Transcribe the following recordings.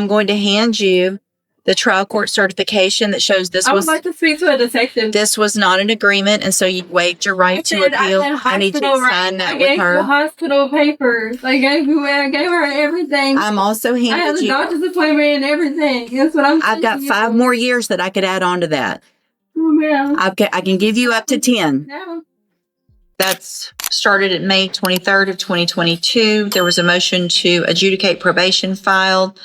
I'm going to hand you the trial court certification that shows I would like to speak to a detective. This was not an agreement, and so you waived your right to appeal. I need you to sign that with her. I gave the hospital papers. I gave her everything. I'm also handing you. I have the doctor's appointment and everything. That's what I'm saying. I've got 5 more years that I could add on to that. Oh, man. I can give you up to 10. No. That's started at May 23rd of 2022. There was a motion to adjudicate probation filed.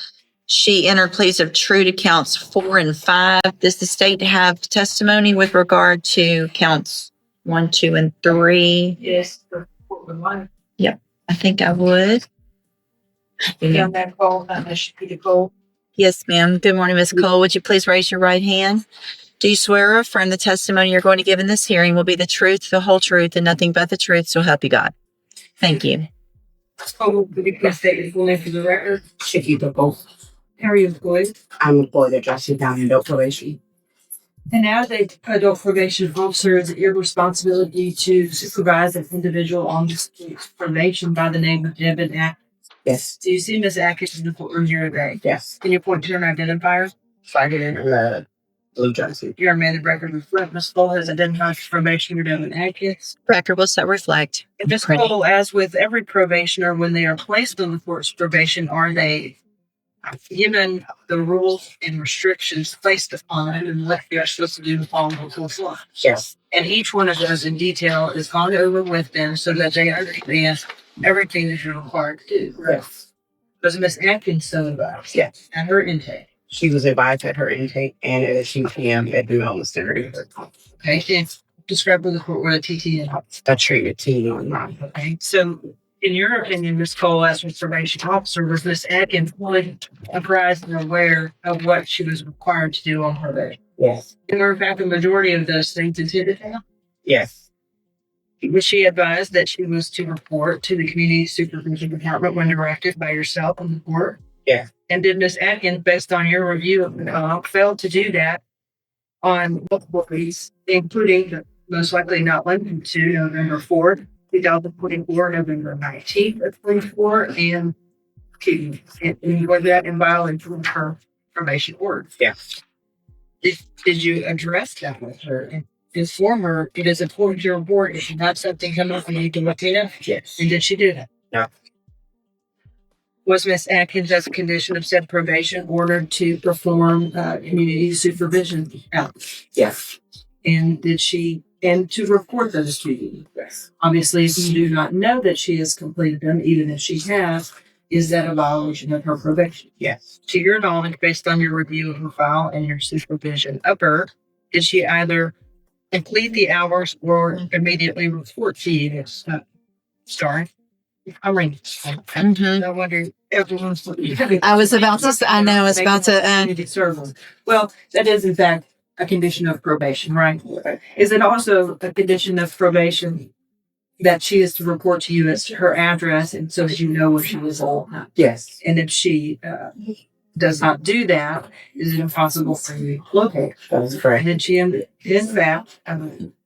She entered pleas of true to counts 4 and 5. Does the state have testimony with regard to counts 1, 2, and 3? Yes, the court would like. Yep, I think I would. On that call, Ms. Peter Cole. Yes, ma'am. Good morning, Ms. Cole. Would you please raise your right hand? Do you swear or affirm the testimony you're going to give in this hearing will be the truth, the whole truth, and nothing but the truth, so help you God? Thank you. Cole, could you please state your full name for the record? Chiquita Cole. How are you employed? I'm employed at Johnson County Adult Probation. And as a adult probation officer, is it your responsibility to supervise an individual on probation by the name of Devon Atkins? Yes. Do you see Ms. Atkins in the courtroom here today? Yes. Can you point to an identifier? Cited in the blue jersey. Your amended record reflect Ms. Cole has identified for probation for Devon Atkins. Record will so reflect. And Ms. Cole, as with every probationer, when they are placed on the court's probation, are they given the rules and restrictions placed upon them and what they are supposed to do to follow the court's law? Yes. And each one of those in detail is gone over with them so that they understand everything that you're required to do. Yes. Was Ms. Atkins so advised? Yes. And her intake? She was advised at her intake and at a TTM at the wellness center. Okay. And describe to the court what a TTM is. A treated team. Okay. So, in your opinion, Ms. Cole, as a probation officer, was Ms. Atkins fully apprised and aware of what she was required to do on probation? Yes. And in fact, the majority of those things intended to. Yes. Was she advised that she was to report to the community supervision department when directed by yourself and the court? Yes. And did Ms. Atkins, based on your review of the comp, fail to do that on multiple days, including the most likely not limited to November 4th, 2024, November 19th of 24, and was that in violation of her probation order? Yes. Did you address that with her and inform her it is important to report if not something come up and you can look it up? Yes. And did she do that? No. Was Ms. Atkins, as a condition of said probation, ordered to perform community supervision? Yes. And did she, and to report those to you? Yes. Obviously, if you do not know that she has completed them, even if she has, is that a violation of her probation? Yes. To your knowledge, based on your review of her file and your supervision of her, did she either complete the hours or immediately report to you? Sorry. I'm reading. I wonder everyone's looking. I was about to. I know. I was about to. Well, that is in fact a condition of probation, right? Is it also a condition of probation that she is to report to you as her address, and so that you know where she is at? Yes. And if she does not do that, is it impossible for you to locate? That's correct. And did she, in fact,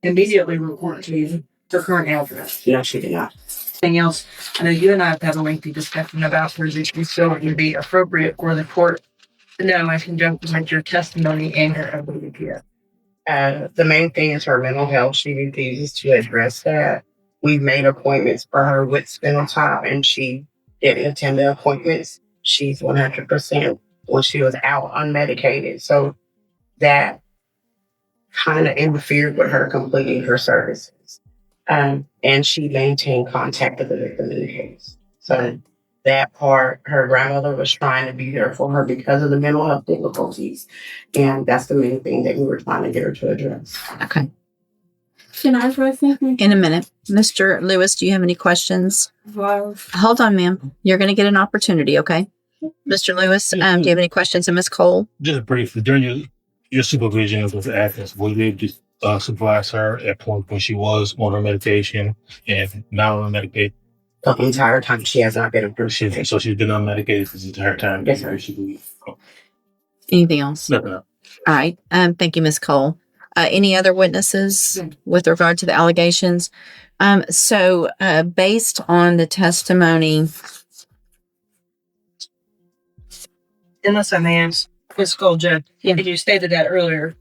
immediately report to you her current address? No, she did not. Anything else? I know you and I have had a lengthy discussion about where this so it would be appropriate for the court to know in conjunction with your testimony and your ability. The main thing is her mental health. She refuses to address that. We've made appointments for her with spinal time, and she didn't attend the appointments. She's 100% when she was out unmedicated. So that kind of interfered with her completing her services. And she maintained contact with the victim in the case. So that part, her grandmother was trying to be there for her because of the mental health difficulties. And that's the main thing that we were trying to get her to address. Okay. Can I address something? In a minute. Mr. Lewis, do you have any questions? Well, Hold on, ma'am. You're going to get an opportunity, okay? Mr. Lewis, do you have any questions of Ms. Cole? Just briefly, during your supervision of Ms. Atkins, were you able to supervise her at point when she was on her medication and not on her medication? The entire time she has not been approved. So she's been unmedicated this entire time? Yes, sir. Anything else? Nothing else. All right. Thank you, Ms. Cole. Any other witnesses with regard to the allegations? So based on the testimony unless I may ask, Ms. Cole, Judge, Yeah. you stated that earlier.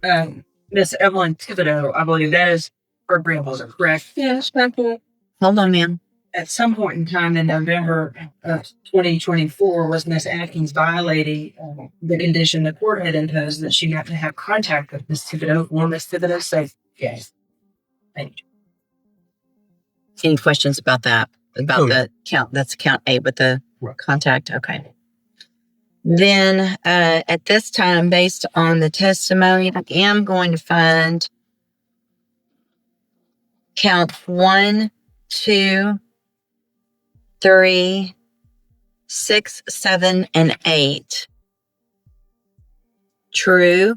Miss Evelyn Thibodeau, I believe that is her grandmother, correct? Yes, Papa. Hold on, ma'am. At some point in time in November of 2024, was Miss Atkins violating the condition the court had imposed that she had to have contact with Miss Thibodeau? Will Miss Thibodeau say yes? Thank you. Any questions about that? About Oh, yeah. the count? That's count A with the Right. contact. Okay. Then at this time, based on the testimony, I am going to find count 1, 2, 3, 6, 7, and 8. True.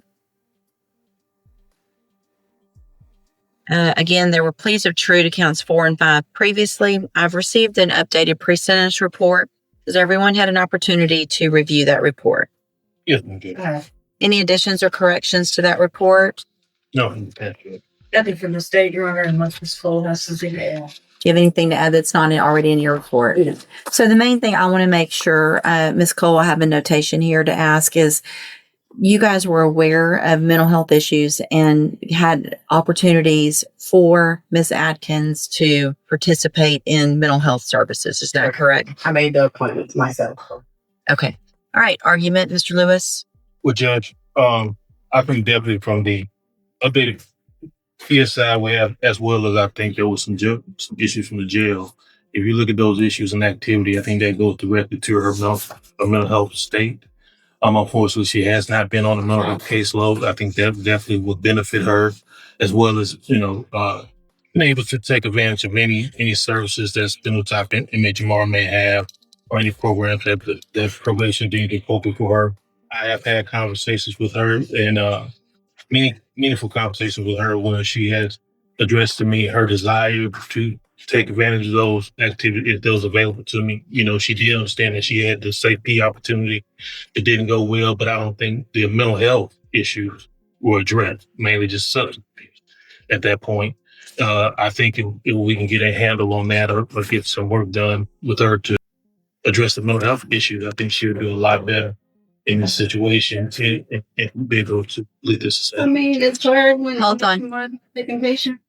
Again, there were pleas of true to counts 4 and 5 previously. I've received an updated pre-sentence report. Has everyone had an opportunity to review that report? Yes, ma'am, Judge. Any additions or corrections to that report? No, that's good. Nothing from the state, Your Honor, unless Ms. Cole has something to add. Do you have anything to add that's not already in your report? Yes. So the main thing I want to make sure, Ms. Cole, I have a notation here to ask is, you guys were aware of mental health issues and had opportunities for Ms. Atkins to participate in mental health services. Is that correct? I made the appointments myself. Okay. All right. Argument, Mr. Lewis. Well, Judge, I think definitely from the updated PSI we have, as well as I think there was some issues from the jail. If you look at those issues and activity, I think that goes directly to her mental health state. Unfortunately, she has not been on a mental health caseload. I think that definitely would benefit her, as well as, being able to take advantage of any services that spinal tap inmate Jamar may have, or any programs that probation deemed appropriate for her. I have had conversations with her and many meaningful conversations with her when she has addressed to me her desire to take advantage of those activities if those available to me. She did understand that she had the safety opportunity. It didn't go well, but I don't think the mental health issues were addressed, mainly just substance abuse at that point. I think if we can get a handle on that or get some work done with her to address the mental health issues, I think she would do a lot better in this situation and be able to lead this. I mean, it's hard when Hold on. taking patient.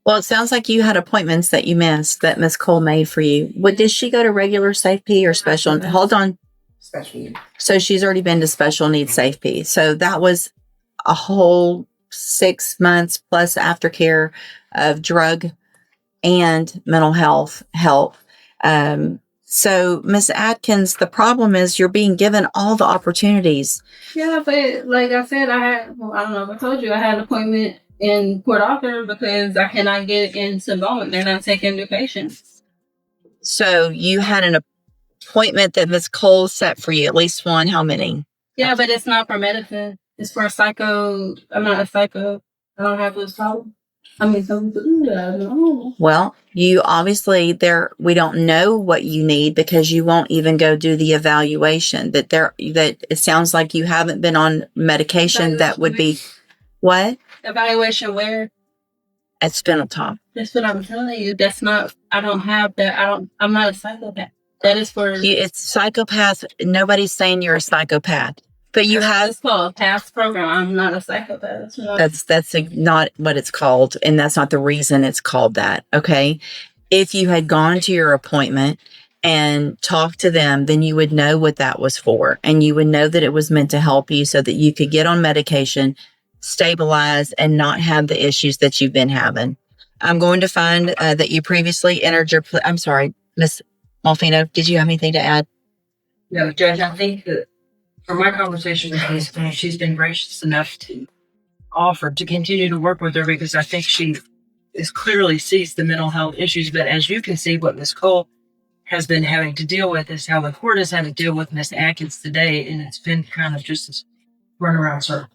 Well, it sounds like you had appointments that you missed that Ms. Cole made for you. Did she go to regular Safe P or special? Hold on. Special needs. So she's already been to special needs Safe P. So that was a whole 6 months plus aftercare of drug and mental health help. So Ms. Atkins, the problem is you're being given all the opportunities. Yeah, but like I said, I don't know if I told you, I had an appointment in Port Arthur because I cannot get into Bowen. They're not taking new patients. So you had an appointment that Ms. Cole set for you, at least one. How many? Yeah, but it's not for medicine. It's for psycho. I'm not a psycho. I don't have this problem. I mean, no. Well, you obviously we don't know what you need because you won't even go do the evaluation. That it sounds like you haven't been on medication that would be what? Evaluation where? At Spinal Top. That's what I'm telling you. That's not, I don't have that. I'm not a psychopath. That is for... It's psychopath. Nobody's saying you're a psychopath. But you have... It's called a past program. I'm not a psychopath. That's not what it's called. And that's not the reason it's called that. Okay. If you had gone to your appointment and talked to them, then you would know what that was for. And you would know that it was meant to help you so that you could get on medication, stabilize, and not have the issues that you've been having. I'm going to find that you previously entered your... I'm sorry, Ms. Malfino, did you have anything to add? No, Judge, I think that from my conversation with Ms. she's been gracious enough to offer to continue to work with her because I think she clearly sees the mental health issues. But as you can see, what Ms. Cole has been having to deal with is how the court has had to deal with Ms. Atkins today. And it's been kind of just this runaround circle.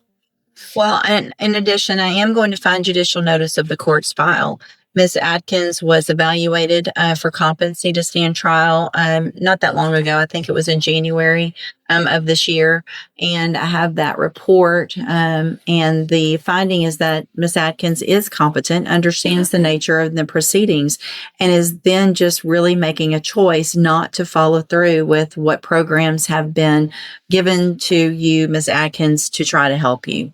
Well, and in addition, I am going to find judicial notice of the court's file Ms. Atkins was evaluated for competency to stand trial not that long ago. I think it was in January of this year. And I have that report. And the finding is that Ms. Atkins is competent, understands the nature of the proceedings, and is then just really making a choice not to follow through with what programs have been given to you, Ms. Atkins, to try to help you.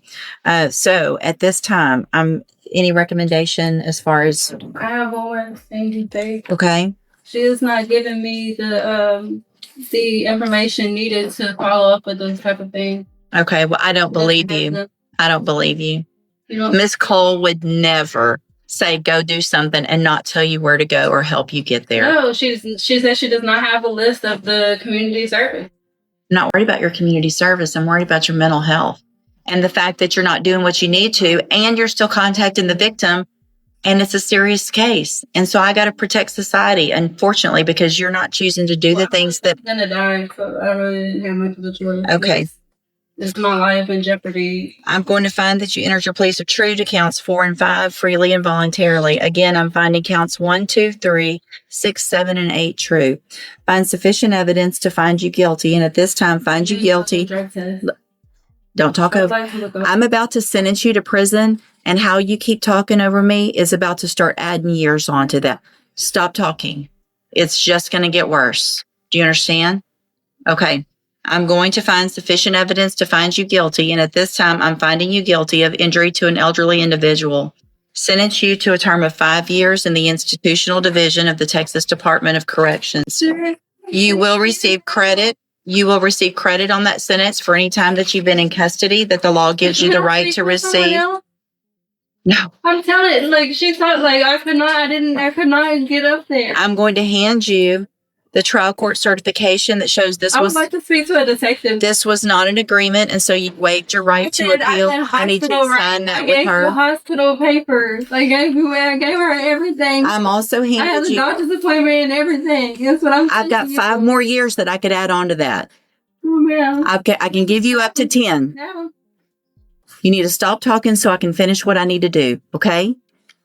So at this time, any recommendation as far as I have one thing to say. okay? She is not giving me the information needed to follow up with those type of things. Okay, well, I don't believe you. I don't believe you. You know, Miss Cole would never say go do something and not tell you where to go or help you get there. no, she said she does not have a list of the community service. I'm not worried about your community service. I'm worried about your mental health and the fact that you're not doing what you need to, and you're still contacting the victim, and it's a serious case. And so I got to protect society, unfortunately, because you're not choosing to do the things that. I'm gonna die, so I really didn't have much of a choice. Okay. It's my life in jeopardy. I'm going to find that you entered your pleas of true to counts 4 and 5 freely and voluntarily. Again, I'm finding counts 1, 2, 3, 6, 7, and 8 true. Find sufficient evidence to find you guilty, and at this time, find you guilty. Don't talk over. I'm about to sentence you to prison, and how you keep talking over me is about to start adding years onto that. Stop talking. It's just going to get worse. Do you understand? Okay. I'm going to find sufficient evidence to find you guilty, and at this time, I'm finding you guilty of injury to an elderly individual. Sentence you to a term of 5 years in the institutional division of the Texas Department of Corrections. You will receive credit. You will receive credit on that sentence for any time that you've been in custody that the law gives you the right to receive. No. I'm telling you, like, she thought, like, I could not get up there. I'm going to hand you the trial court certification that shows I would like to speak to a detective. this was not an agreement, and so you waived your right to appeal. I need you to sign that with her. The hospital papers. I gave her everything. I'm also I have handed a you. doctor's appointment and everything. That's what I'm saying. I've got 5 more years that I could add on to that. Yeah. I can give you up to 10. No. You need to stop talking so I can finish what I need to do. Okay?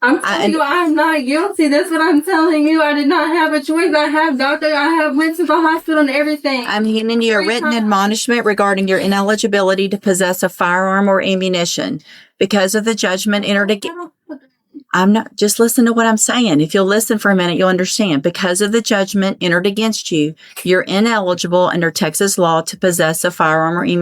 I'm telling you, I'm not guilty. That's what I'm telling you. I did not have a choice. I went to the hospital and everything. I'm handing you a written admonishment regarding your ineligibility to possess a firearm or ammunition because of the judgment entered against. Just listen to what I'm saying. If you'll listen for a minute, you'll understand. Because of the judgment entered against you, you're ineligible under Texas law to possess a firearm or ammunition.